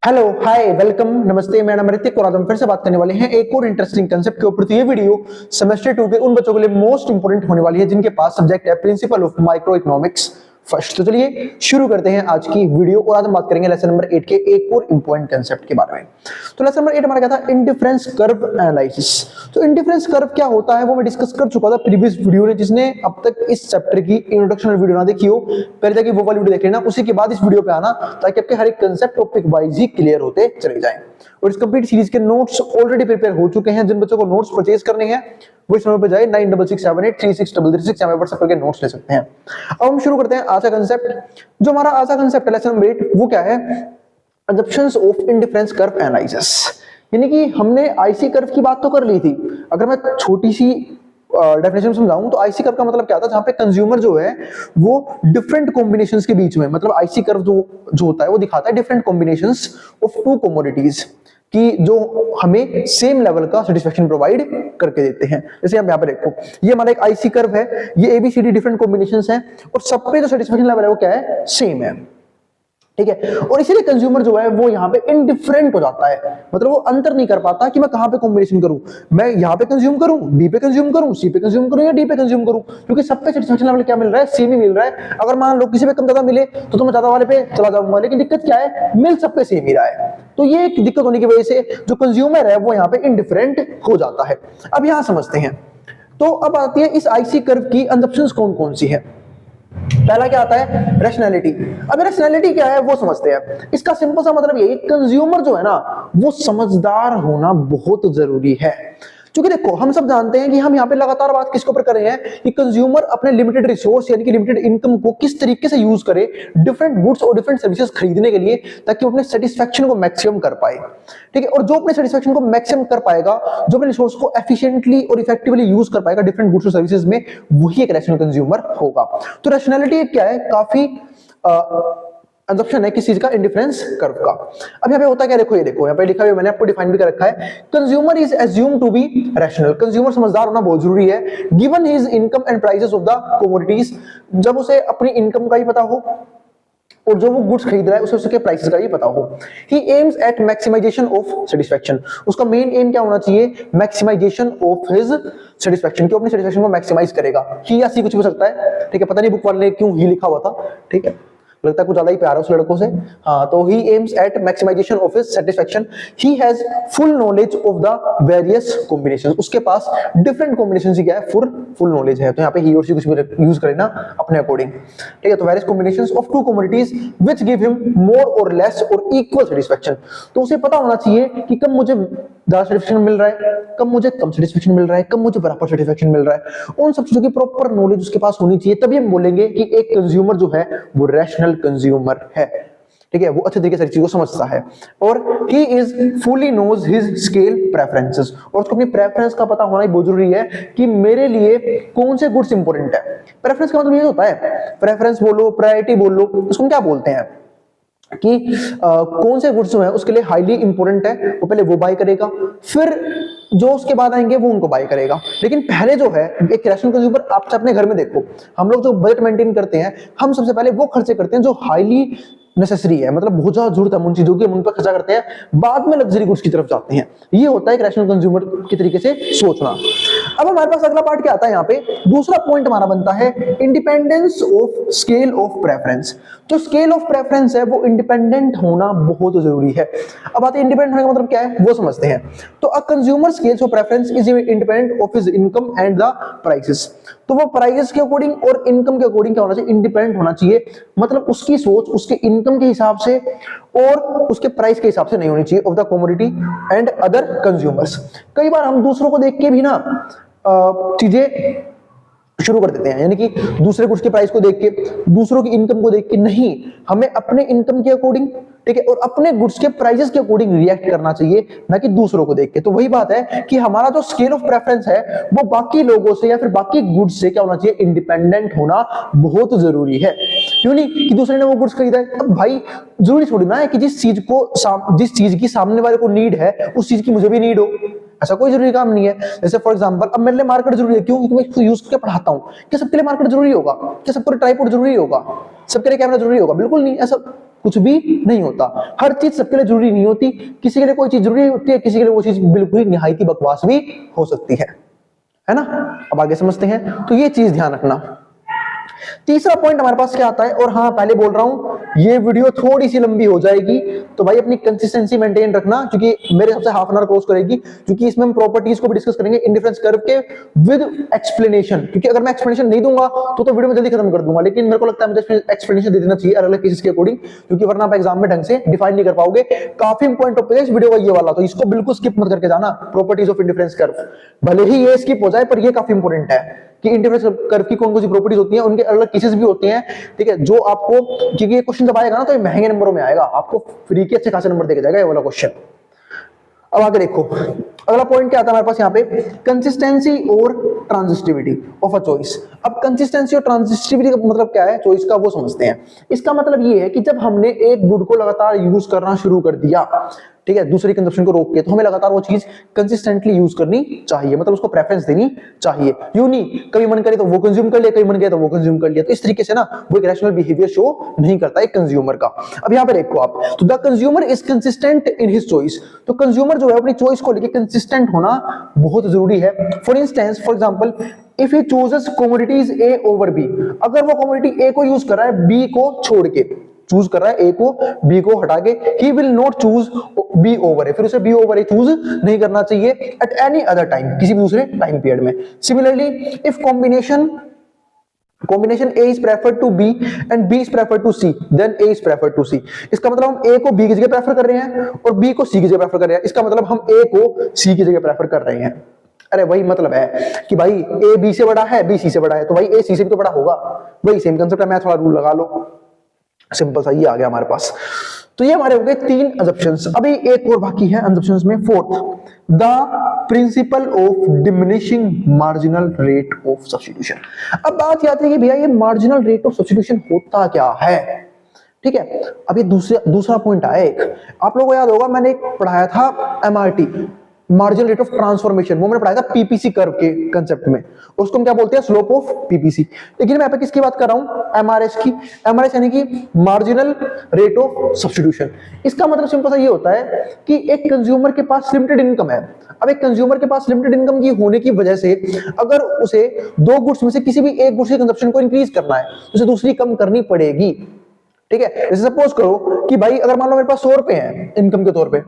Hello hi welcome नमस्ते। मैं नाम ऋतिक और आज हम फिर से बात करने वाले हैं एक और इंटरेस्टिंग कंसेप्ट के ऊपर। तो ये वीडियो सेमेस्टर 2 के उन बच्चों के लिए मोस्ट इंपोर्टेंट होने वाली है जिनके पास सब्जेक्ट है principle of micro economics first. तो चलिए शुरू करते हैं आज की वीडियो और आज हम बात करेंगे लेसन नंबर 8 के एक और इंपॉर्टेंट कंसेप्ट के बारे में। तो लेसन नंबर 8 हमारा क्या था? Indifference curve analysis. तो इंडिफरेंस कर्व क्या होता है वो मैं डिस्कस कर चुका था प्रीवियस वीडियो में। जिसने अब तक इस चैप्टर की इंट्रोडक्शनल वीडियो ना देखी हो पहले जाके वो वाली वीडियो देख लेना, उसी के बाद इस वीडियो पे आना ताकि आपके हर एक कंसेप्ट टॉपिक वाइज ही क्लियर होते चले जाएं। और इस कंप्लीट सीरीज के नोट्स ऑलरेडी प्रिपेयर हो चुके हैं। जिन बच्चों को नोट्स परचेज करने हैं वो इस नंबर पे जाए 9667836336 यहाँ पर सबके नोट्स ले सकते हैं। अब हम शुरू करते हैं आज का कंसेप्ट। जो हमारा आज का कंसेप्ट है लेसन नंबर 8 वो क्या है? Assumptions of indifference curve analysis. यानी कि हमने आईसी कर्व की बात तो कर ली थी। अगर मैं छोटी सी डेफिनेशन समझाऊं तो आईसी कर्व का मतलब क्या था? जहां पे कंज्यूमर जो है वो डिफरेंट कॉम्बिनेशंस के बीच में, मतलब आईसी कर्व जो होता है वो दिखाता है different combinations of to commodities कि जो हमें सेम लेवल का सेटिस्फेक्शन प्रोवाइड करके देते हैं। जैसे आप यहाँ पे देखो, ये हमारा एक आईसी कर्व है, ये एबीसीडी डिफरेंट कॉम्बिनेशंस हैं और सब पे जो सेटिस्फेक्शन लेवल है वो क्या है? सेम है। ठीक है। और इसीलिए कंज्यूमर जो है वो यहाँ पे इनडिफरेंट हो जाता है, मतलब वो अंतर नहीं कर पाता कि मैं कहां पे कॉम्बिनेशन करूं, मैं यहाँ पे कंज्यूम करूं, बी पे कंज्यूम करूं, सी पे कंज्यूम करूं या डी पे कंज्यूम करूं, क्योंकि सब पे सेटिस्फेक्शन लेवल क्या मिल रहा है? सेम ही मिल रहा है। अगर मान लो किसी पे कम ज्यादा मिले तो मैं ज्यादा वाले पे चला जाऊंगा, लेकिन दिक्कत क्या है? मिल सब पे सेम ही रहा है। तो ये एक दिक्कत होने की वजह से जो कंज्यूमर है वो यहाँ पे इनडिफरेंट हो जाता है। अब यहां समझते हैं। तो अब आती है इस आईसी कर्व की असम्पशंस कौन कौन सी है। पहला क्या आता है? रैशनैलिटी। अब रैशनैलिटी क्या है वो समझते हैं। इसका सिंपल सा मतलब ये, कंज्यूमर जो है ना वो समझदार होना बहुत जरूरी है। क्योंकि देखो हम सब जानते हैं कि हम यहाँ पे लगातार बात किसके ऊपर कर रहे हैं कि कंज्यूमर अपने लिमिटेड रिसोर्स यानी कि लिमिटेड इनकम को किस तरीके से यूज करे डिफरेंट गुड्स और डिफरेंट सर्विसेज खरीदने के लिए, ताकि वो अपने सेटिस्फेक्शन को मैक्सिमम कर पाए। ठीक है। और जो अपने सेटिस्फेक्शन को मैक्सिमम कर पाएगा, जो अपने रिसोर्स को एफिशिएंटली और इफेक्टिवली यूज कर पाएगा डिफरेंट गुड्स और सर्विसेज में, वही एक रैशनल कंज्यूमर होगा। तो रैशनैलिटी क्या है? काफी असम्पशन है किस चीज का? इंडिफरेंस कर्व का। अब यहाँ पे होता क्या? देखो, ये देखो यहाँ पे लिखा हुआ, मैंने आपको डिफाइन भी कर रखा है। Consumer is assumed to be rational. Consumer समझदार होना बहुत जरूरी है given his income and prices of the commodities. जब उसे अपनी इनकम का ही पता हो और जो वो गुड्स खरीद रहा है उसे उसके प्राइसेस का ही पता हो। He aims at maximisation of satisfaction. उसका मेन एम क्या होना चाहिए? मैक्सिमाइजेशन ऑफ हिज सेटिस्फेक्शन, कि अपनी सेटिस्फेक्शन को मैक्सिमाइज करेगा। ही या सी कुछ भी हो सकता है। ठीक है। पता नहीं बुक वाले ने क्यों ही लिखा हुआ था। ठीक है, लगता है कुछ ज्यादा ही प्यार है उस लड़कों से। हाँ, तो he aims at maximisation of his satisfaction. He has full knowledge of the various combinations. उसके पास डिफरेंट कॉम्बिनेशंस की क्या है? फुल नॉलेज है। तो यहाँ पे ही और सी कुछ भी यूज करे ना अपने अकॉर्डिंग। ठीक है। तो various combinations of to commodities which give him more और लेस और इक्वल सेटिस्फेक्शन। तो उसे पता होना चाहिए कि कब मुझे ज्यादा सेटिस्फेक्शन मिल रहा है, कब मुझे कम सेटिस्फेक्शन मिल रहा है, कब मुझे बराबर सेटिस्फेक्शन मिल रहा है। उन सब चीजों की प्रॉपर नॉलेज उसके पास होनी चाहिए, तभी हम बोलेंगे कि एक कंज्यूमर जो है वो रैशनल कंज्यूमर है। ठीक है। वो अच्छे तरीके से चीजों को समझता है। और he is fully knows his scale preferences. और उसको अपनी प्रेफरेंस का पता होना ही बहुत जरूरी है कि मेरे लिए कौन से गुड्स इंपॉर्टेंट है। प्रेफरेंस का मतलब ये होता है, प्रेफरेंस बोलो, प्रायोरिटी बोलो, उसको क्या बोलते हैं कि कौन से गुड्स जो है उसके लिए हाईली इंपॉर्टेंट है, वो पहले वो बाय करेगा, फिर जो उसके बाद आएंगे वो उनको बाय करेगा। लेकिन पहले जो है एक रैशनल कंज्यूमर, आप अपने घर में देखो, हम लोग जो बजट मेंटेन करते हैं, हम सबसे पहले वो खर्चे करते हैं जो हाईली नेसेसरी है, मतलब बहुत ज्यादा जरूरत है उन चीजों की, हम उन पर खर्चा करते हैं, बाद में लग्जरी गुड्स की तरफ जाते हैं। ये होता है एक रैशनल कंज्यूमर के तरीके से सोचना। अब हमारे पास अगला पार्ट क्या आता है? यहाँ पे दूसरा पॉइंट हमारा बनता है independence of scale of preference. जो स्केल ऑफ प्रेफरेंस है वो इंडिपेंडेंट होना बहुत जरूरी है। अब आते हैं इंडिपेंडेंट होने का मतलब क्या है वो समझते हैं। तो a consumer scales of preference is independent of his income and the prices. तो वो प्राइसेस के अकॉर्डिंग और इनकम के अकॉर्डिंग क्या होना चाहिए? इंडिपेंडेंट होना चाहिए। मतलब उसकी सोच उसके इनकम के हिसाब से और उसके प्राइस के हिसाब से नहीं होनी चाहिए of the commodity and other consumers. कई बार हम दूसरों को देख के भी ना चीजें शुरू कर देते हैं, यानी कि दूसरे गुड्स के प्राइस को देख के, दूसरों की इनकम को देख के नहीं, हमें अपने इनकम के अकॉर्डिंग, ठीक है, और अपने गुड्स के प्राइसेस के अकॉर्डिंग रिएक्ट करना चाहिए, ना कि दूसरों को देख के। तो वही बात है कि हमारा जो स्केल ऑफ प्रेफरेंस है वो बाकी लोगों से या फिर बाकी गुड्स से क्या होना चाहिए? इंडिपेंडेंट होना बहुत जरूरी है। क्यों नहीं कि दूसरे ने वो गुड्स खरीदा है, अब भाई जरूरी थोड़ी ना है कि जिस चीज की सामने वाले को नीड है उस चीज की मुझे भी नीड हो। ऐसा कोई जरूरी काम नहीं है। जैसे फॉर एग्जांपल अब मेरे लिए मार्केट जरूरी है, क्यों? क्योंकि मैं इसको यूज करके पढ़ाता हूं। क्या सबके लिए मार्केट जरूरी होगा? क्या सबके लिए ट्राइपॉड जरूरी होगा? सबके लिए कैमरा जरूरी होगा? बिल्कुल नहीं। ऐसा कुछ भी नहीं होता। हर चीज सबके लिए जरूरी नहीं होती, किसी के लिए कोई चीज जरूरी होती है, किसी के लिए वो चीज बिल्कुल ही निहायती बकवास भी हो सकती है ना। अब आगे समझते हैं, तो ये चीज ध्यान रखना। तीसरा पॉइंट हमारे पास क्या आता है, और हाँ पहले बोल रहा हूं ये वीडियो थोड़ी सी लंबी हो जाएगी, तो भाई अपनी कंसिस्टेंसी मेंटेन रखना, क्योंकि मेरे हिसाब से हाफ एन आवर क्रॉस करेगी, क्योंकि इसमें हम प्रॉपर्टीज को भी डिस्कस करेंगे इंडिफरेंस कर्व के विद एक्सप्लेनेशन। क्योंकि अगर मैं एक्सप्लेनेशन नहीं दूंगा तो वीडियो में जल्दी खत्म कर दूंगा, लेकिन मेरे को लगता है मुझे एक्सप्लेनेशन दे देना चाहिए अलग अलग केसेस के अकॉर्डिंग, क्योंकि वरना आप एग्जाम में ढंग से डिफाइन नहीं कर पाओगे। काफी इंपॉर्टेंट टॉपिक है इस वीडियो का ये वाला, तो इसको बिल्कुल स्किप मत करके जाना। प्रॉपर्टीज ऑफ इंडिफरेंस कर्व, भले ही ये स्किप हो जाए पर ये काफी इंपॉर्टेंट है कि इंडिफरेंस कर्व की कौन कौन सी प्रॉपर्टीज होती हैं, उनके अलग केसेस भी होते हैं, ठीक है, जो आपको, क्योंकि ये क्वेश्चन जब आएगा ना तो ये महंगे नंबरों में आएगा, आपको फ्री के अच्छे खासे नंबर देके जाएगा ये वाला क्वेश्चन। अब आगे देखो, अगला पॉइंट क्या आता है हमारे पास यहाँ पे, कंसिस्टेंसी और ट्रांजिस्टिविटी ऑफ अ चॉइस। अब कंसिस्टेंसी और ट्रांजिस्टिविटी का मतलब क्या है चॉइस का, वो समझते हैं। इसका मतलब ये है कि जब हमने एक गुड को लगातार यूज करना शुरू कर दिया, ठीक है, दूसरी कंजप्शन को रोक के, तो हमें लगातार वो चीज कंसिस्टेंटली यूज करनी चाहिए, मतलब उसको प्रेफरेंस देनी चाहिए। यूं नहीं कभी मन करे तो वो कंज्यूम कर लिया, कभी मन करे तो वो कंज्यूम कर लिया, तो इस तरीके से ना वो एक रैशनल बिहेवियर शो नहीं करता एक कंज्यूमर का। अब यहाँ पे देखो आप, तो the consumer is consistent in his choice, तो कंज्यूमर जो है अपनी चॉइस को लेकर कंसिस्टेंट होना बहुत जरूरी है। For instance, for example, if he chooses commodities A over B, अगर वो कमोडिटी ए को यूज कर रहा है बी को छोड़ के, चूज कर रहा है ए को बी को हटा के, he will not choose B over A, फिर उसे बी ओवर ए चूज नहीं करना चाहिए एट एनी अदर टाइम, किसी भी दूसरे टाइम पीरियड में। Similarly if combination A is preferred to B and B is preferred to C, then A is preferred to C। इसका मतलब हम A को B की जगह प्रेफर कर रहे हैं और B को C की जगह प्रेफर कर रहे हैं, इसका मतलब हम A को C की जगह प्रेफर कर रहे हैं। अरे वही मतलब है कि भाई A B से बड़ा है, B C से बड़ा है, तो भाई A C से भी तो बड़ा होगा, वही सेम कंसेप्ट है। मैं थोड़ा रूल लगा लो, सिंपल सा ये आ गया हमारे पास। तो ये हमारे हो गए 3 assumptions। अभी एक और बाकी है assumptions में, fourth, the principle of diminishing marginal rate of substitution. अब बात आती है कि भैया ये मार्जिनल रेट ऑफ सब्स्टिट्यूशन होता क्या है, ठीक है। अब ये दूसरा पॉइंट आया एक, आप लोगों को याद होगा मैंने एक पढ़ाया था MRT, marginal rate of transformation, वो मैंने पढ़ाया था पीपीसी कर्व के कंसेप्ट में, उसको हम क्या बोलते हैं, स्लोप ऑफ पीपीसी। लेकिन मैं यहाँ पे किसकी बात कर रहा हूं, एमआरएस की। एमआरएस यानी कि मार्जिनल रेट ऑफ सब्स्टिट्यूशन। इसका मतलब सिंपल सा ये होता है कि एक कंज्यूमर के पास लिमिटेड इनकम है। अब एक कंज्यूमर के पास लिमिटेड इनकम की होने की वजह से अगर उसे 2 गुड्स में से किसी भी एक गुड्स की कंजप्शन को इंक्रीज करना है, उसे दूसरी कम करनी पड़ेगी, ठीक है। जैसे सपोज करो कि भाई अगर मान लो मेरे पास 100 रुपए हैं इनकम के तौर पे,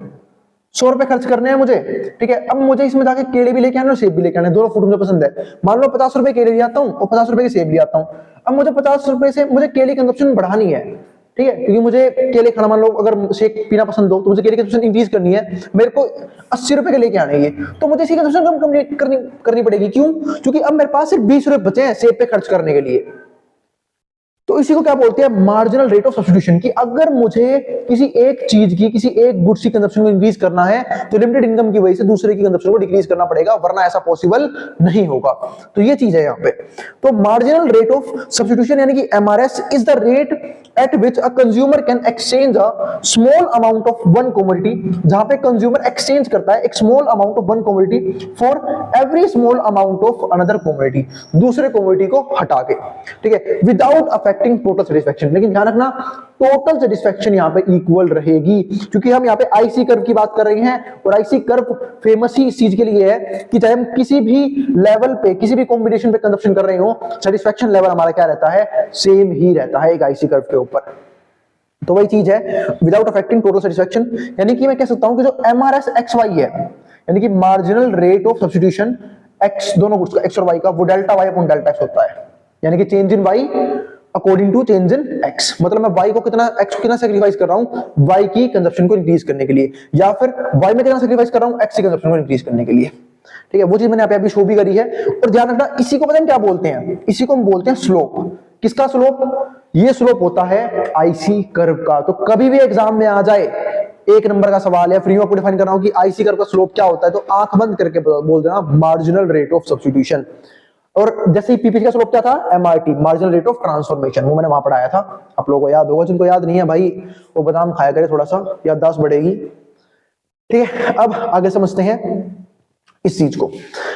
100 रुपए खर्च करने हैं मुझे, ठीक है। अब मुझे इसमें जाके केले भी लेके आने और सेब भी लेके आने, दोनों फ्रूट मुझे पसंद है। मान लो 50 रुपए केले ले आता हूँ और 50 रुपए के सेब ले आता हूँ। अब मुझे 50 रुपए से मुझे केले की कंजप्शन बढ़ानी है, ठीक है, क्योंकि मुझे केले खाना, मान लो अगर शेक पीना पसंद हो तो मुझे केले की कंजप्शन इंक्रीज करनी है, मेरे को 80 रुपए के लेके आने हैं, तो मुझे इसी कंजप्शन कम करनी पड़ेगी। क्यों? क्योंकि अब मेरे पास सिर्फ 20 रुपए बचे हैं सेब पे खर्च करने के लिए। तो इसी को क्या बोलते हैं, मार्जिनल रेट ऑफ सब्स्टिट्यूशन। की अगर मुझे किसी एक चीज की, किसी एक गुड्स की कंजप्शन को इंक्रीज करना है तो लिमिटेड इनकम की वजह से दूसरे की कंजप्शन को डिक्रीज करना पड़ेगा, वरना ऐसा पॉसिबल नहीं होगा। तो ये चीज है यहाँ पे। तो मार्जिनल रेट ऑफ सब्स्टिट्यूशन यानी कि MRS is the rate at which a consumer can exchange a small amount of one commodity, जहां पे कंज्यूमर एक्सचेंज करता है एक small amount of one commodity for every small amount of another commodity, दूसरे commodity को हटा के, ठीक है, विदाउट अफेक्टिंग टोटल सेटिस्फैक्शन। लेकिन ध्यान रखना टोटल सेटिस्फैक्शन यहाँ पे इक्वल रहेगी, क्योंकि हम यहाँ पे आईसी कर्व की बात कर रहे हैं, और आईसी कर्व फेमस ही इस चीज के लिए है कि चाहे हम किसी भी लेवल पे, किसी भी कॉम्बिनेशन पे कंजप्शन कर रहे हो, सेटिस्फैक्शन लेवल हमारा क्या रहता है, सेम ही रहता है एक आईसी कर्व के ऊपर। तो वही चीज है विदाउट अफेक्टिंग टोटल सेटिस्फैक्शन, यानी कि मैं कह सकता हूं कि जो एमआरएस एक्स वाई है, यानी कि marginal rate of substitution X, दोनों गुड्स का एक्स और वाई का, वो delta Y upon delta X होता है, यानी कि change in Y according to change in X. मतलब मैं y को कितना, x को कितना सैक्रिफाइस कर रहा हूं y की कंजप्शन को इंक्रीज करने के लिए, या फिर y में कितना सैक्रिफाइस कर रहा हूं x की कंजप्शन को इंक्रीज करने के लिए, ठीक है। वो चीज मैंने यहाँ पे अभी शो भी करी है। और ध्यान रखना, इसी को पता है क्या बोलते हैं, इसी को हम बोलते हैं स्लोप। किसका स्लोप? ये स्लोप होता है आईसी कर्व का। तो कभी भी एग्जाम में आ जाए, 1 नंबर का सवाल है, फ्री में आपको डिफाइन करना हो कि आईसी कर्व का स्लोप क्या होता है, तो आंख बंद करके बोल देना मार्जिनल रेट ऑफ सब्स्टिट्यूशन। और जैसे ही पीपीसी का स्लोप क्या था, MRT, marginal rate of transformation, वो मैंने वहां पढ़ाया था, आप लोगों को याद होगा। जिनको याद नहीं है भाई वो बादाम खाया करे, थोड़ा सा याददाश्त बढ़ेगी, ठीक है। अब आगे समझते हैं इस चीज को।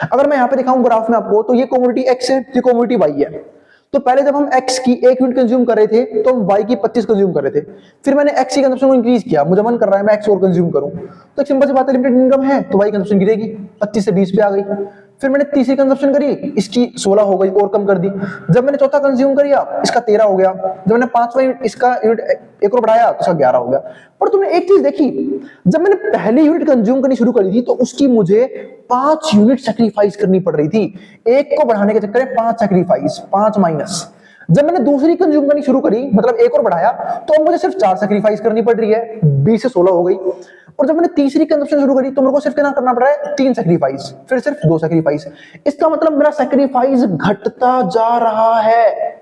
अगर मैं यहां पे दिखाऊं ग्राफ में आपको, तो ये कमोडिटी एक्स है, ये कमोडिटी वाई है। तो पहले जब हम x की 1 यूनिट कंज्यूम कर रहे थे तो हम y की 25 कंज्यूम कर रहे थे, फिर मैंने x की कंजम्पशन को इंक्रीज किया, मुझे मन कर रहा है मैं x और कंज्यूम करूं, तो एक सिंपल सी बात है लिमिटेड इनकम है तो y कंजम्पशन गिरेगी, 25 से 20 पे आ गई। फिर मैंने तीसरी कंजम्पशन करी, इसकी 16 हो गई और कम कर दी। जब मैंने चौथा कंज्यूम किया इसका 13 हो गया, जब मैंने पांचवा इसका यूनिट एक और बढ़ाया तो इसका 11 हो गया। पर तुमने एक चीज देखी, जब मैंने पहली यूनिट कंज्यूम करनी शुरू करी थी तो उसकी मुझे 5 यूनिट सैक्रिफाइस करनी पड़ रही थी, एक को बढ़ाने के चक्कर में 5 सैक्रिफाइस, 5 माइनस। जब मैंने दूसरी कंज्यूम करनी शुरू करी, मतलब एक और बढ़ाया, तो मुझे सिर्फ 4 सैक्रिफाइस करनी पड़ रही है, 20 से 16 हो गई। और जब मैंने तीसरी कंजम्पशन शुरू करी तो मेरे को सिर्फ कितना करना पड़ रहा है, 3 सैक्रिफाइस, फिर सिर्फ 2 सैक्रिफाइस। इसका मतलब मेरा सैक्रिफाइस घटता जा रहा है।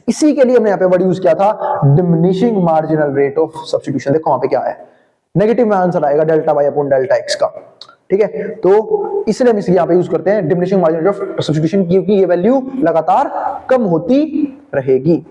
इसी के लिए हमने यहाँ पे वर्ड यूज किया था diminishing marginal rate of substitution. देखो वहां पे क्या है, नेगेटिव में आंसर आएगा delta Y upon delta X का, ठीक है। तो इसलिए हम इसलिए यहाँ पे यूज करते हैं diminishing marginal rate of substitution, क्योंकि ये वैल्यू लगातार कम होती रहेगी,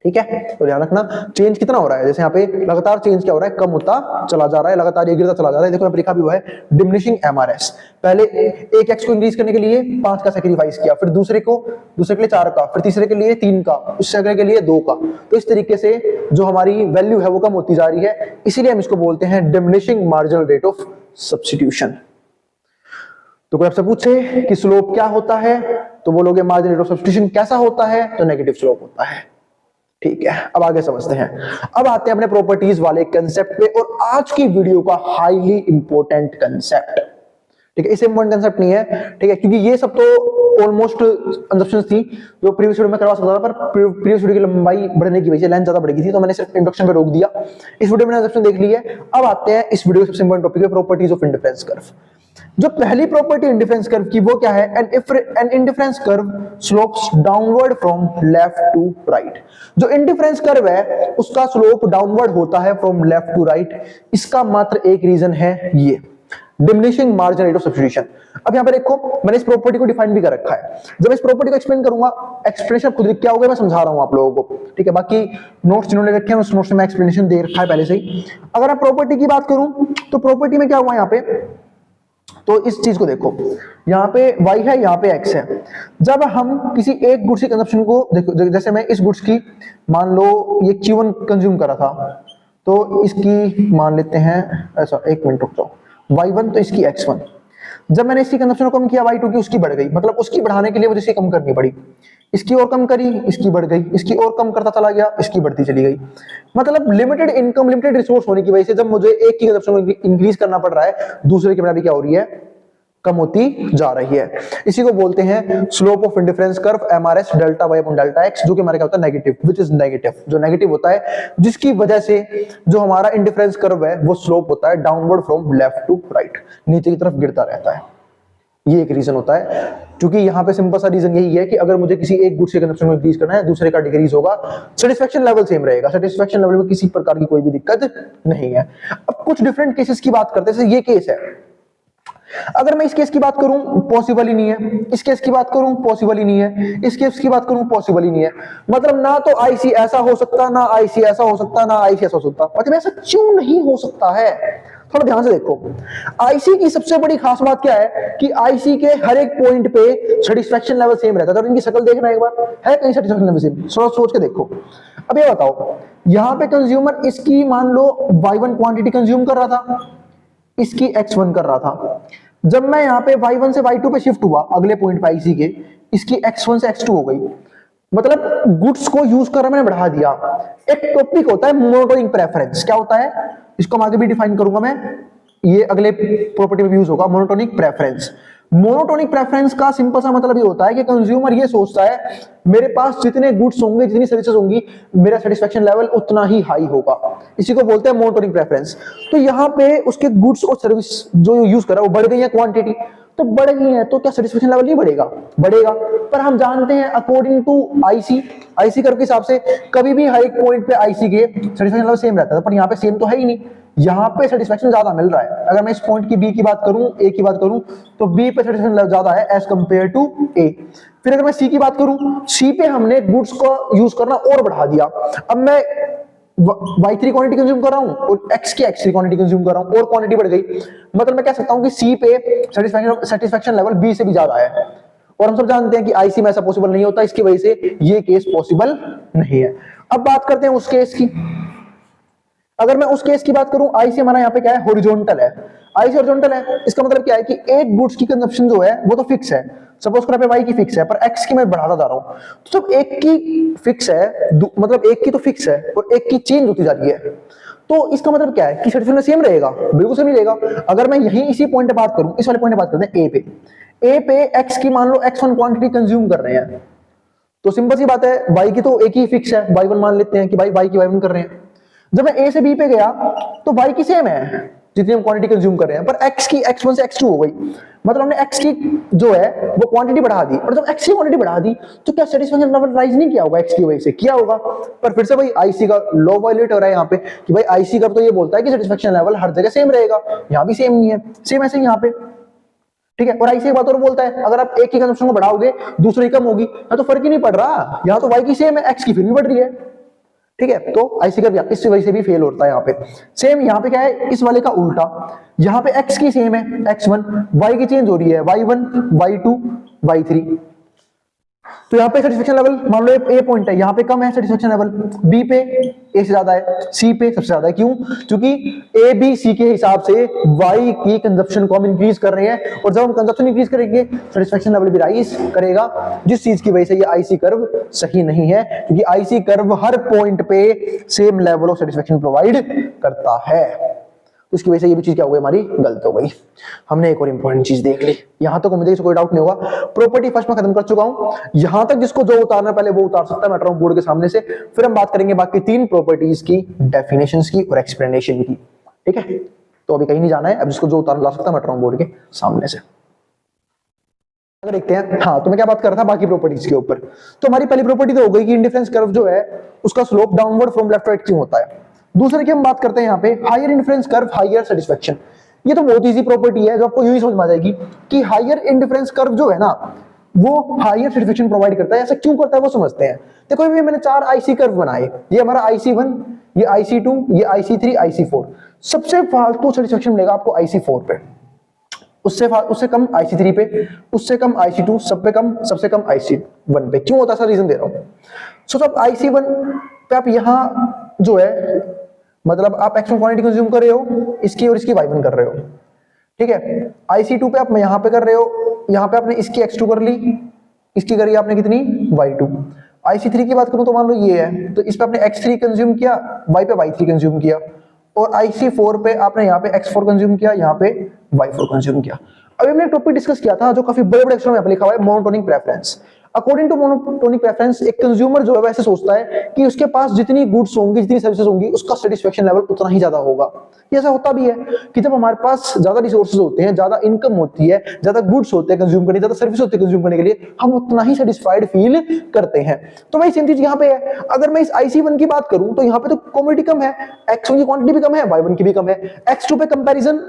ठीक है। तो ध्यान रखना चेंज कितना हो रहा है, जैसे यहाँ पे लगातार चेंज क्या हो रहा है, कम होता चला जा रहा है, लगातार ये गिरता चला जा रहा है। देखो यहाँ पे लिखा भी हुआ है डिमिनिशिंग एमआरएस, पहले एक एक्स को इंक्रीज करने के लिए 5 का सैक्रिफाइस किया, फिर दूसरे के लिए 4 का, फिर तीसरे के लिए 3 का, उससे अगले के लिए 2 का। तो इस तरीके से जो हमारी वैल्यू है वो कम होती जा रही है, इसीलिए हम इसको बोलते हैं diminishing marginal rate of substitution. तो कोई आपसे पूछे कि स्लोप क्या होता है तो बोलोगे मार्जिनल रेट ऑफ सब्स्टिट्यूशन कैसा होता है, तो नेगेटिव स्लोप होता है, ठीक है। अब आगे समझते हैं, अब आते हैं अपने प्रॉपर्टीज वाले कंसेप्ट पे, और आज की वीडियो का हाईली इंपॉर्टेंट कंसेप्ट, ठीक है। इससे इंपॉर्टेंट कंसेप्ट नहीं है, ठीक है, क्योंकि ये सब तो ऑलमोस्ट कंसेप्शंस थी जो प्रीवियस वीडियो में करवा सकता था, पर प्रीवियस वीडियो की लंबाई बढ़ने की वजह से लेंथ ज्यादा बढ़ गई थी, तो मैंने सिर्फ इंट्रोडक्शन पे रोक दिया। इस वीडियो में कंसेप्शन देख ली है। अब आते हैं इस वीडियो के सबसे इंपॉर्टेंट टॉपिक है, प्रॉपर्टीज ऑफ इंडिफरेंस कर्व। जो पहली प्रॉपर्टी इंडिफरेंस कर्व की वो क्या है, an indifference curve slopes downward from left to right. जो इंडिफरेंस कर्व है उसका स्लोप डाउनवर्ड होता है फ्रॉम लेफ्ट टू राइट। इसका मात्र एक रीजन है, ये diminishing marginal rate of substitution. अब यहां पे देखो मैंने इस प्रॉपर्टी को डिफाइन भी कर रखा है, जब इस प्रॉपर्टी को एक्सप्लेन करूंगा, एक्सप्लेनेशन खुद लिख के आओगे, मैं समझा रहा हूं आप लोगों को, ठीक है। बाकी नोट्स जिन्होंने रखे हैं उस नोट्स में एक्सप्लेनेशन दे रखा है पहले से ही। अगर मैं प्रॉपर्टी की बात करूं तो प्रॉपर्टी में क्या हुआ यहाँ पे, तो इस चीज को देखो, यहाँ पे y है, यहाँ पे x है। जब हम किसी एक गुड्स की कंजप्शन को देखो, जैसे मैं इस गुड्स की मान लो ये Q1 कंज्यूम करा था, तो इसकी मान लेते हैं ऐसा, एक मिनट रुक जाओ, y1 तो इसकी x1। जब मैंने इसकी कंजप्शन को कम किया y2 की, उसकी बढ़ गई, मतलब उसकी बढ़ाने के लिए मुझे इसकी कम करनी पड़ी, इसकी और कम करी, इसकी बढ़ गई, इसकी और कम करता चला गया, इसकी बढ़ती चली गई। मतलब लिमिटेड इनकम, लिमिटेड रिसोर्स होने की वजह से जब मुझे एक की कंजप्शन को इंक्रीज करना पड़ रहा है, दूसरे की भी क्या हो रही है, कम होती जा रही है। इसी को बोलते हैं slope of indifference curve, MRS delta Y upon delta X, जो कि हमारे क्या होता है नेगेटिव, व्हिच इज नेगेटिव, जो नेगेटिव होता है, जिसकी वजह से जो हमारा इंडिफरेंस कर्व है वो स्लोप होता है downward from left to right, नीचे की तरफ गिरता रहता है। ये एक रीजन होता है, क्योंकि यहाँ पे सिंपल सा रीजन यही है कि अगर मुझे किसी एक गुड्स के कंजप्शन को इंक्रीज करना है, दूसरे का डिक्रीज होगा, सेटिस्फैक्शन लेवल सेम रहेगा, सेटिस्फैक्शन लेवल में किसी प्रकार की कोई भी दिक्कत नहीं है। अब कुछ डिफरेंट केसेस की बात करते हैं, जैसे ये केस है, अगर मैं इस केस की बात करूं पॉसिबल ही नहीं है, इस केस की बात करूं पॉसिबल ही नहीं है, इस केस की बात करूं पॉसिबल ही नहीं है। मतलब ना तो आईसी ऐसा हो सकता, ना आईसी ऐसा हो सकता, ना आईसी ऐसा हो सकता। मतलब ऐसा क्यों नहीं हो सकता है, थोड़ा ध्यान से देखो। आईसी की सबसे बड़ी खास बात क्या है कि आईसी के हर एक पॉइंट पे सेटिस्फैक्शन लेवल सेम रहता है। तो इनकी शक्ल देखना एक बार, है कहीं सेटिस्फैक्शन लेवल सेम, सोच के देखो। अब ये बताओ, यहां पे कंज्यूमर इसकी मान लो y1 क्वांटिटी कंज्यूम कर रहा था, इसकी x1 कर रहा था। जब मैं यहाँ पे y1 से y2 पे शिफ्ट हुआ अगले पॉइंट पे आईसी के, इसकी x1 से x2 हो गई। मतलब गुड्स को यूज कर मैंने बढ़ा दिया। एक टॉपिक होता है मोनोटोनिक प्रेफरेंस, क्या होता है, इसको हम आगे भी डिफाइन करूंगा मैं, ये अगले प्रॉपर्टी में यूज होगा, मोनोटोनिक प्रेफरेंस। मोनोटोनिक प्रेफरेंस का सिंपल सा मतलब ये होता है कि कंज्यूमर ये सोचता है मेरे पास जितने गुड्स होंगे, जितनी सर्विसेज होंगी, मेरा सेटिस्फैक्शन लेवल उतना ही हाई होगा। इसी को बोलते हैं मोनोटोनिक प्रेफरेंस। तो यहाँ पे उसके गुड्स और सर्विस जो यूज कर रहा है वो बढ़ गई है, क्वांटिटी तो बढ़ गई है, तो क्या सेटिस्फैक्शन लेवल नहीं बढ़ेगा, बढ़ेगा। पर हम जानते हैं अकॉर्डिंग टू आईसी कर्व के हिसाब से कभी भी हर एक पॉइंट पे आईसी के सेटिस्फैक्शन लेवल सेम रहता है, पर यहाँ पे सेम तो है ही नहीं, यहाँ पे सेटिस्फैक्शन ज्यादा मिल रहा है। अगर मैं इस पॉइंट की बी की बात करूं, ए की बात करूं, तो बी पे सेटिस्फैक्शन लेवल ज्यादा है एज कंपेयर टू ए। फिर अगर मैं सी की बात करूं, सी पे हमने गुड्स को यूज करना और बढ़ा दिया। अब मैं y3 क्वांटिटी कंज्यूम कर रहा हूं और x की x3 क्वांटिटी कंज्यूम कर रहा हूं और क्वांटिटी बढ़ गई। मतलब मैं कह सकता हूं कि c पे सेटिस्फैक्शन लेवल b से भी ज्यादा है, और हम सब जानते हैं कि आईसी में ऐसा पॉसिबल नहीं होता, इसकी वजह से ये केस पॉसिबल नहीं है। अब बात करते हैं उस केस की। अगर मैं उस केस की बात करूं, आईसी हमारा यहाँ पे क्या है, हॉरिजॉन्टल है। आईसी हॉरिजॉन्टल है, इसका मतलब क्या है कि एक गुड्स की कंजप्शन जो है वो तो फिक्स है, सपोज करो पे वाई की फिक्स है, पर एक्स की मैं बढ़ाता जा रहा हूं। तो जब एक की फिक्स है, मतलब एक की तो फिक्स है और एक की चेंज होती जा रही है, तो इसका मतलब क्या है कि सर्टिफिकेट सेम रहेगा, बिल्कुल सेम रहेगा। अगर मैं यही इसी पॉइंट पे बात करूं, इस वाले पॉइंट पे बात करते हैं ए पे एक्स की मान लो x1 क्वांटिटी कंज्यूम कर रहे हैं, तो सिंपल सी बात है y की तो एक ही फिक्स है, y1 मान लेते हैं कि भाई y की y1 कर रहे हैं। जब मैं a से b पे गया तो y की सेम है जितनी हम क्वांटिटी कंज्यूम कर रहे हैं, पर x की x1 से x2 हो गई, मतलब हमने x की जो है वो क्वांटिटी बढ़ा दी। और जब x की क्वांटिटी बढ़ा दी तो क्या सेटिस्फेक्शन लेवल राइज नहीं किया होगा, x की वजह से किया होगा। पर फिर से भाई आईसी का लॉ वायलेट हो रहा है यहाँ पे कि भाई आईसी का तो ये बोलता है कि सेटिस्फेक्शन लेवल हर जगह सेम रहेगा, यहाँ भी सेम नहीं है, सेम ऐसे यहाँ पे, ठीक है। और आईसी एक बात और बोलता है, अगर आप एक की कंजप्शन को बढ़ाओगे दूसरी कम होगी, तो फर्क ही नहीं पड़ रहा, यहाँ तो वाई की सेम है, एक्स की फिर भी बढ़ रही है, ठीक है। तो आईसी का इस वजह से भी फेल होता है यहाँ पे। सेम यहाँ पे क्या है, इस वाले का उल्टा, यहाँ पे एक्स की सेम है x1, वाई की चेंज हो रही है y1, y2, y3। तो यहाँ पे सेटिस्फेक्शन लेवल मान लो ए पॉइंट है, यहाँ पे कम है सेटिस्फेक्शन लेवल, बी पे ए से ज्यादा है, सी पे सबसे ज्यादा है। क्यों? क्योंकि ए बी सी के हिसाब से वाई की कंजप्शन को हम इंक्रीज कर रहे हैं, और जब हम कंजप्शन इंक्रीज करेंगे सेटिस्फेक्शन लेवल भी राइज करेगा, जिस चीज की वजह से ये आईसी कर्व सही नहीं है, क्योंकि आईसी कर्व हर पॉइंट पे same level of satisfaction provide करता है। उसकी वजह से ये भी चीज क्या हो गई, हमारी गलत हो गई। हमने एक और इंपॉर्टेंट चीज देख ली, यहां तक मुझे कोई डाउट नहीं होगा, प्रॉपर्टी फर्स्ट में खत्म कर चुका हूं। यहां तक जिसको जो उतारना पहले वो उतार सकता है, मैं बोर्ड के सामने से। फिर हम बात करेंगे बाकी तीन प्रॉपर्टीज की, डेफिनेशंस की और एक्सप्लेनेशन की, ठीक है। तो अभी कहीं नहीं जाना है, अब जिसको जो उतारना ला सकता है मैं बोर्ड के सामने से। अगर देखते हैं, हाँ तो मैं क्या बात कर रहा था बाकी प्रॉपर्टीज के ऊपर। तो हमारी पहली प्रॉपर्टी तो हो गई कि इंडिफरेंस कर्व जो है उसका slope downward from left right क्यों होता है। दूसरे की हम बात करते हैं यहाँ पे higher indifference curve higher satisfaction. ये तो बहुत इजी प्रॉपर्टी है जो आपको यूं ही समझ में आ जाएगी कि हायर इंडिफरेंस कर्व जो है ना वो हायर सेटिस्फेक्शन प्रोवाइड करता है। ऐसा क्यों करता है वो समझते हैं। देखो भी मैंने 4 आईसी कर्व बनाए, ये हमारा IC1, ये IC2, ये IC3, IC4। सबसे फालतू सेटिस्फेक्शन मिलेगा आपको IC4 पे, उससे कम IC3 पे, उससे कम IC2, सबसे कम IC1 पे। क्यों होता है, ऐसा रीजन दे रहा हूं। सो जब IC1 पे आप यहां जो है मतलब आप x1 क्वांटिटी कंज्यूम कर रहे हो, इसकी और इसकी y1 कर रहे हो, ठीक है। IC2 पे आप यहां पे कर रहे हो, यहां पे आपने इसकी x2 कर ली, इसकी करी आपने कितनी y2। IC3 की बात करूं तो मान लो ये है, तो इस पे आपने x3 कंज्यूम किया, y पे y3 कंज्यूम किया, और IC4 पे आपने यहाँ पे x4 कंज्यूम किया, यहाँ पे y4 कंज्यूम किया। अभी हमने टॉपिक डिस्कस किया था जो काफी बड़े बड़े अक्षरों में लिखा हुआ है, monotonic preference. According to monotonic preference एक कंज्यूमर जो है वैसे सोचता है कि उसके पास जितनी गुड्स होंगी, जितनी सर्विसेज होंगी, उसका सेटिस्फेक्शन लेवल उतना ही ज्यादा होगा। ये ऐसा होता भी है कि जब हमारे पास ज्यादा रिसोर्सेज होते हैं, ज्यादा इनकम होती है, ज्यादा गुड्स होते हैं कंज्यूम करने, ज्यादा सर्विस होती है कंज्यूम करने के लिए, हम उतना ही सेटिस्फाइड फील करते हैं। तो वही सेम चीज यहाँ पे है। अगर मैं इस IC1 की बात करूं तो यहाँ पे तो क्वांटिटी कम है, x1 की क्वांटिटी भी कम है, y1 की भी कम है। x2 पे कंपैरिजन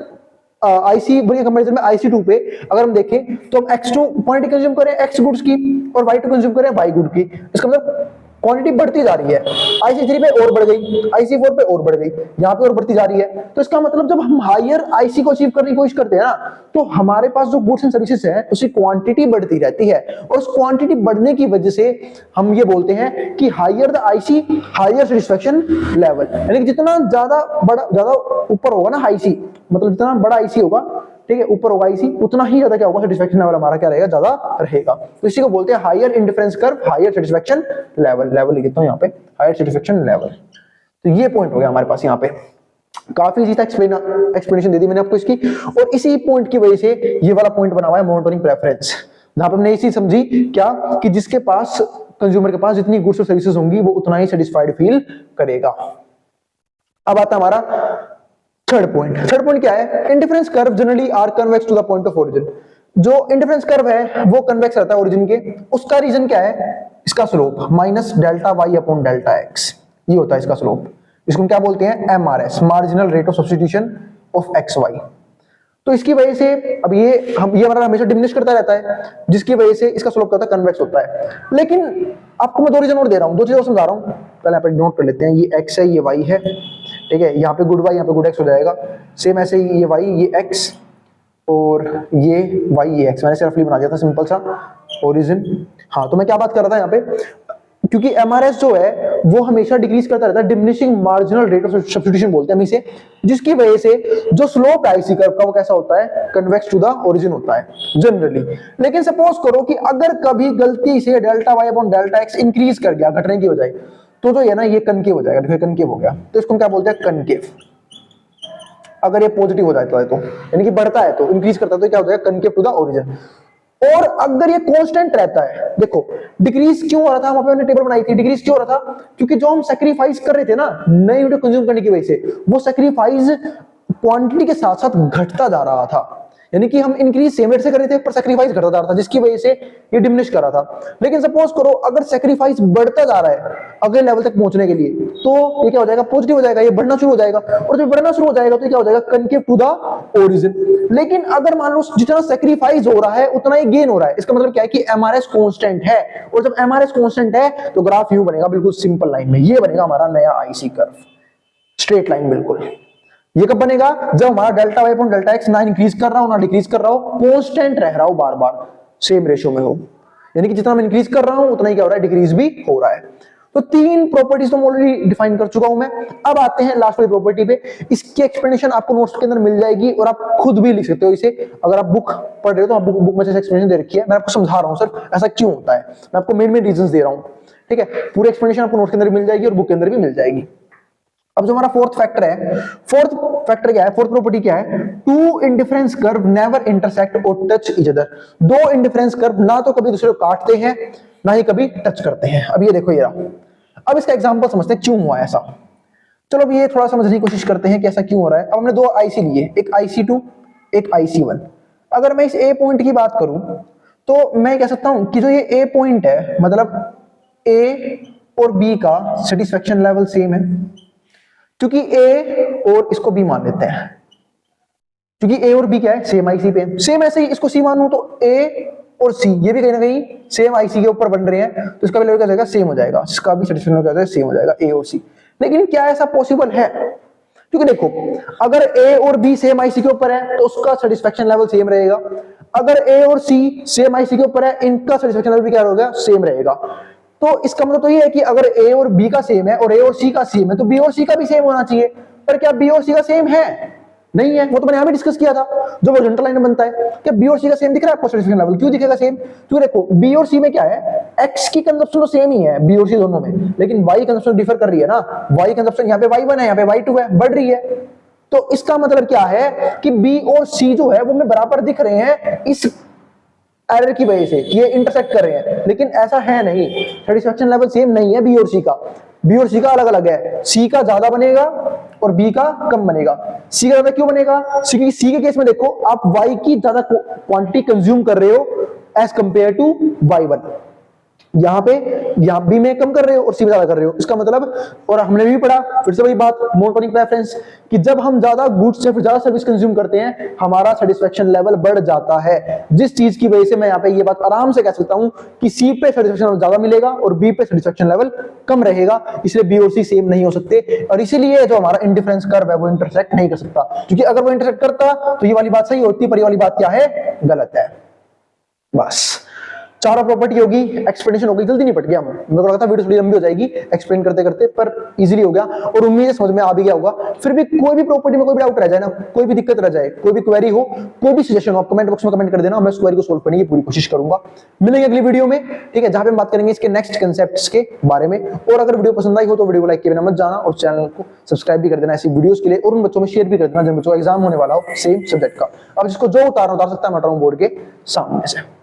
IC1 के कंपैरिजन में IC2 पे अगर हम देखें तो हम x2 क्वांटिटी कंज्यूम करें x गुड्स की और y2 कंज्यूम करें y गुड की, इसका मतलब क्वांटिटी बढ़ती जा रही है। IC3 पे और बढ़ गई, IC4 पे और बढ़ गई, यहाँ पे और बढ़ती जा रही है। तो इसका मतलब जब हम हायर IC को अचीव करने की कोशिश करते हैं ना, तो हमारे पास जो गुड्स एंड सर्विसेज है उसकी क्वांटिटी बढ़ती रहती है, और उस क्वांटिटी बढ़ने की वजह से हम ये बोलते हैं कि higher the IC higher satisfaction level. यानी कि जितना ज्यादा ऊपर होगा ना IC, मतलब जितना बड़ा IC होगा, ठीक है, ऊपर होगा IC, उतना ही ज्यादा क्या होगा, सेटिस्फेक्शन लेवल हमारा क्या रहेगा, ज्यादा रहेगा। तो इसी को बोलते हैं higher indifference curve higher satisfaction level लिखता हूं यहाँ पे, हायर सेटिस्फेक्शन लेवल। तो ये पॉइंट हो गया हमारे पास यहाँ पे। काफी इजी था, एक्सप्लेनेशन दे दी मैंने आपको इसकी, और इसी पॉइंट की वजह से ये वाला पॉइंट बना हुआ है मोनोटोनिक प्रेफरेंस, जहां पे हमने ये चीज समझी क्या कि जिसके पास कंज्यूमर के पास जितनी गुड्स और सर्विसेज होंगी वो उतना ही सेटिस्फाइड फील करेगा। अब आता है हमारा थर्ड पॉइंट क्या है, indifference curve generally are convex to the point of origin. जो इंडिफरेंस कर्व है वो कन्वेक्स रहता है ओरिजिन के, उसका रीजन क्या है, इसका slope minus delta Y upon delta X, ये होता है इसका स्लोप। इसको क्या बोलते हैं, MRS, marginal rate of substitution of X Y. तो इसकी वजह से अब ये हमारा हमेशा डिमिनिश करता रहता है, जिसकी वजह से इसका स्लोप क्या होता है, कन्वेक्स होता है। लेकिन आपको मैं दो रीजन और दे रहा हूं, दो चीजें और समझा रहा हूं, पहले यहाँ पे नोट कर लेते हैं। ये x है, ये y है, ठीक है, यहाँ पे गुड y, यहाँ पे गुड x हो जाएगा। सेम ऐसे ही ये y, ये x, और ये वाई ये एक्स, मैंने सिर्फ रफली बना दिया था सिंपल सा ओरिजिन। हाँ, तो मैं क्या बात कर रहा था यहाँ पे, क्योंकि एमआरएस जो है वो हमेशा डिक्रीज करता रहता है, diminishing marginal rate of substitution बोलते हैं हम इसे, जिसकी वजह से जो स्लोप है आईसी कर्व का वो कैसा होता है, कन्वेक्स टू द ओरिजिन होता है जनरली। लेकिन सपोज करो कि अगर कभी गलती से delta Y upon delta X increase कर गया घटने की बजाय, तो जो है ना ये कनकेव हो जाएगा, देखो कनकेव हो गया, तो इसको हम क्या बोलते हैं, कनकेव। अगर ये पॉजिटिव हो जाता है तो यानी कि बढ़ता है, तो इंक्रीज करता है, तो क्या हो जाएगा, कनकेव टू द ओरिजिन। और अगर ये कांस्टेंट रहता है, देखो डिक्रीज क्यों हो रहा था, वहां पे हमने टेबल बनाई थी, डिक्रीज क्यों हो रहा था, क्योंकि जो हम सैक्रिफाइस कर रहे थे ना नई यूनिट कंज्यूम करने की वजह से, वो सैक्रिफाइस क्वांटिटी के साथ साथ घटता जा रहा था, यानी कि हम इंक्रीज सेम रेट से कर रहे थे पर सैक्रिफाइस घटता जा रहा था, जिसकी वजह से ये डिमिनिश कर रहा था। लेकिन सपोज करो अगर सैक्रिफाइस बढ़ता जा रहा है अगले लेवल तक पहुंचने के लिए, तो ये क्या हो जाएगा, पॉजिटिव हो जाएगा, ये बढ़ना शुरू हो जाएगा, और जब बढ़ना शुरू हो जाएगा तो क्या हो जाएगा, कनकेव टू द ओरिजिन। लेकिन अगर मान लो जितना सैक्रिफाइस हो रहा है उतना ही गेन हो रहा है, इसका मतलब क्या है कि एमआरएस कांस्टेंट है, और जब एमआरएस कांस्टेंट है तो ग्राफ यूं बनेगा, बिल्कुल सिंपल लाइन में, ये बनेगा हमारा नया आईसी कर्व, स्ट्रेट लाइन बिल्कुल। ये कब बनेगा, जब हमारा delta Y upon delta X ना इंक्रीज कर रहा हो ना डिक्रीज कर रहा हो, कांस्टेंट रह रहा हो, बार बार सेम रेशियो में हो, यानी कि जितना मैं इंक्रीज कर रहा हूं उतना ही क्या हो रहा है, डिक्रीज भी हो रहा है। तो तीन प्रॉपर्टीज तो मैं ऑलरेडी डिफाइन कर चुका हूं मैं। अब आते हैं लास्ट वाली प्रॉपर्टी पे, इसकी एक्सप्लेनेशन आपको नोट्स के अंदर मिल जाएगी और आप खुद भी लिख सकते हो इसे, अगर आप बुक पढ़ रहे हो तो आप बुक में से एक्सप्लेनेशन दे रखी है, मैं आपको समझा रहा हूं सर ऐसा क्यों होता है, मैं आपको मेन रीजंस दे रहा हूं, ठीक है। पूरी एक्सप्लेनेशन आपको नोट्स के अंदर मिल जाएगी और बुक के अंदर भी मिल जाएगी। अब जो हमारा फोर्थ फैक्टर है, फोर्थ फैक्टर क्या है, फोर्थ प्रॉपर्टी क्या है, two indifference curve never intersect और टच ईच अदर। दो इंडिफरेंस कर्व ना तो कभी दूसरे को काटते हैं ना ही कभी टच करते हैं। अब ये देखो ये रहा, अब इसका एग्जांपल समझते हैं क्यों हुआ ऐसा। चलो अब ये थोड़ा समझने की कोशिश करते हैं कि ऐसा क्यों हो रहा है। अब हमने दो आईसी लिए, एक IC2 एक IC1। अगर मैं इस ए पॉइंट की बात करूं तो मैं कह सकता हूं कि जो ये ए पॉइंट है, मतलब ए और बी का सेटिस्फेक्शन लेवल सेम है, क्योंकि ए और इसको बी मान लेते हैं, क्योंकि ए और बी क्या है, सेम आईसी पे, सेम ऐसे ही इसको सी मानूं तो ए और सी ये भी कहीं ना कहीं सेम आईसी के ऊपर बन रहे हैं, तो इसका भी लेवल क्या हो जाएगा, सेम हो जाएगा, इसका भी सेटिस्फेक्शन क्या हो जाएगा, सेम हो जाएगा, ए और सी। लेकिन क्या ऐसा पॉसिबल है, क्योंकि देखो अगर ए और बी सेम आईसी के ऊपर है तो उसका सेटिस्फेक्शन लेवल सेम रहेगा, अगर ए और सी सेम आईसी के ऊपर है इनका सेटिस्फेक्शन लेवल भी क्या होगा, सेम रहेगा। तो इसका मतलब तो ये है कि अगर ए और बी का सेम है और ए और सी का सेम है तो बी और सी का भी सेम होना चाहिए, पर क्या बी और सी का सेम है, नहीं है। वो तो मैंने यहां भी डिस्कस किया था, जो हॉरिजॉन्टल लाइन बनता है, क्या बी और सी का सेम दिख रहा है आपको सेटिस्फेक्शन लेवल, क्यों दिखेगा सेम, क्योंकि देखो बी और सी में क्या है, एक्स की कंजप्शन तो सेम ही है बी और सी दोनों में, लेकिन वाई कंजप्शन डिफर कर रही है ना, वाई कंजप्शन यहाँ पे y1 है, यहाँ पे y2 है, बढ़ रही है। तो इसका मतलब क्या है कि बी और सी जो है वो में बराबर दिख रहे हैं इस एरर की वजह से, ये इंटरसेक्ट कर रहे हैं, लेकिन ऐसा है नहीं, सेटिस्फेक्शन लेवल सेम नहीं है बी और सी का, बी और सी का अलग अलग है, सी का ज्यादा बनेगा और बी का कम बनेगा। सी का ज्यादा क्यों बनेगा, क्योंकि सी के केस में देखो आप वाई की ज्यादा क्वांटिटी कंज्यूम कर रहे हो एज कंपेयर टू y1, यहां बी में कम कर रहे हो और सी में ज्यादा कर रहे हो, इसका मतलब, और हमने भी पढ़ा फिर से वही बात, मोनोटोनिक प्रेफरेंस, कि जब हम ज्यादा गुड्स या फिर ज्यादा सर्विस कंज्यूम करते हैं हमारा सेटिस्फेक्शन लेवल बढ़ जाता है, जिस चीज की वजह से मैं यहाँ पे ये बात आराम से कह सकता हूं कि सी पे सेटिस्फेक्शन लेवल ज्यादा मिलेगा और बी पे सेटिस्फेक्शन लेवल कम रहेगा, इसलिए बी और सी सेम नहीं हो सकते, और इसीलिए जो हमारा इंडिफरेंस कर्व है वो इंटरसेक्ट नहीं कर सकता, क्योंकि अगर वो इंटरसेक्ट करता तो ये वाली बात सही होती, पर ये वाली बात क्या है, गलत है। बस चारों प्रॉपर्टी होगी, एक्सप्लेनेशन होगी, जल्दी निपट गया हम, मेरे को लगा था वीडियो थोड़ी लंबी हो जाएगी एक्सप्लेन करते करते, पर इजीली हो गया और उम्मीद है समझ में आ भी गया होगा। फिर भी कोई भी प्रॉपर्टी में कोई भी डाउट रह जाए ना, कोई भी दिक्कत रह जाए, कोई भी क्वेरी हो, कोई भी सजेशन हो, आप कमेंट बॉक्स में कमेंट कर देना, मैं उस क्वेरी को सोल्व करने की पूरी कोशिश करूंगा। मिलेंगे अगली वीडियो में, ठीक है, जहां पे हम बात करेंगे इसके नेक्स्ट कंसेप्ट्स के बारे में। और अगर वीडियो पसंद आई हो तो वीडियो को लाइक किए बिना मत जाना और चैनल को सब्सक्राइब भी कर देना ऐसी वीडियोस के लिए, और उन बच्चों में शेयर भी कर देना जिन बच्चों का एग्जाम होने वाला हो सेम सब्जेक्ट का। अब जिसको जो उतार सकता है मैं उतारूं बोर्ड के सामने से।